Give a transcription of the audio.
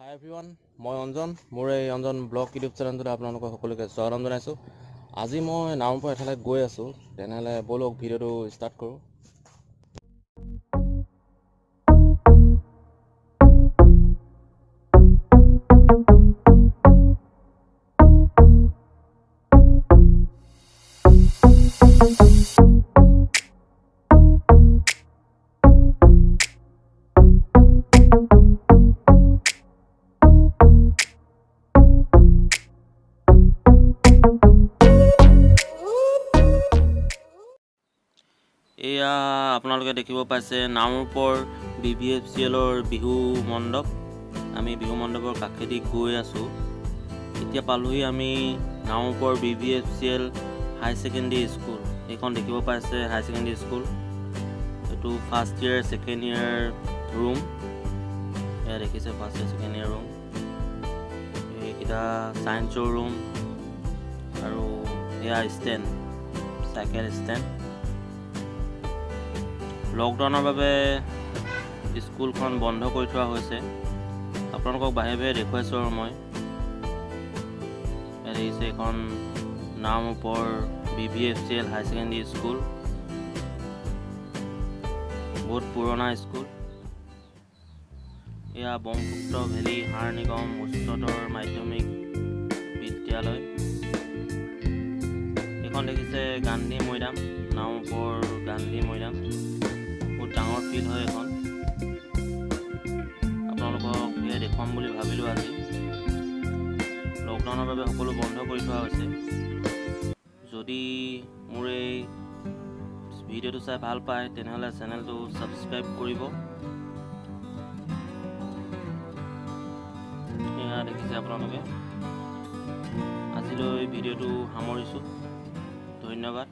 Hi everyone, মই অঞ্জন মোৰ এই অঞ্জন ব্লগ ইউটিউব চেনেলটোত আপোনালোকক সকলোকে স্বাগতম জনাইছোঁ। আজি মই নামৰূপৰ এঠাইলৈ গৈ আছোঁ, তেনেহ'লে বলক ভিডিঅ'টো ষ্টাৰ্ট কৰোঁ। এয়া আপোনালোকে দেখিব পাইছে নামৰূপৰ BVFCL বিহু মণ্ডপ। আমি বিহু মণ্ডপৰ কাষেদি গৈ আছোঁ। এতিয়া পালোহি আমি নামৰূপৰ BVFCL হাই ছেকেণ্ডেৰী স্কুল। এইখন দেখিব পাইছে হাই ছেকেণ্ডেৰী স্কুল। এইটো first year second year room. এয়া দেখিছে first year second year room. এইকেইটা ছায়েন্সৰ ৰুম আৰু এয়া ষ্টেণ্ড, চাইকেল ষ্টেণ্ড। লকডাউনৰ বাবে স্কুলখন বন্ধ কৰি থোৱা হৈছে। আপোনালোকক বাহিৰে বাহিৰে দেখুৱাইছোঁ আৰু মই দেখিছে এইখন নামৰূপৰ BVFCL হাই ছেকেণ্ডেৰী স্কুল। বহুত পুৰণা স্কুল। এয়া ব্ৰহ্মপুত্ৰ ভেলী সাৰ নিগম উচ্চতৰ মাধ্যমিক বিদ্যালয়। এইখন দেখিছে গান্ধী মৈদাম, নামৰূপৰ গান্ধী মৈদাম। বহুত ডাঙৰ ফিল্ড হয় এখন। আপোনালোকক এয়া দেখুৱাম বুলি ভাবিলোঁ আজি। লকডাউনৰ বাবে সকলো বন্ধ কৰি থোৱা হৈছে। যদি মোৰ এই ভিডিঅ'টো চাই ভাল পায় তেনেহ'লে চেনেলটো ছাবস্ক্ৰাইব কৰিব। এয়া দেখিছে আপোনালোকে। আজিলৈ ভিডিঅ'টো সামৰিছোঁ। ধন্যবাদ।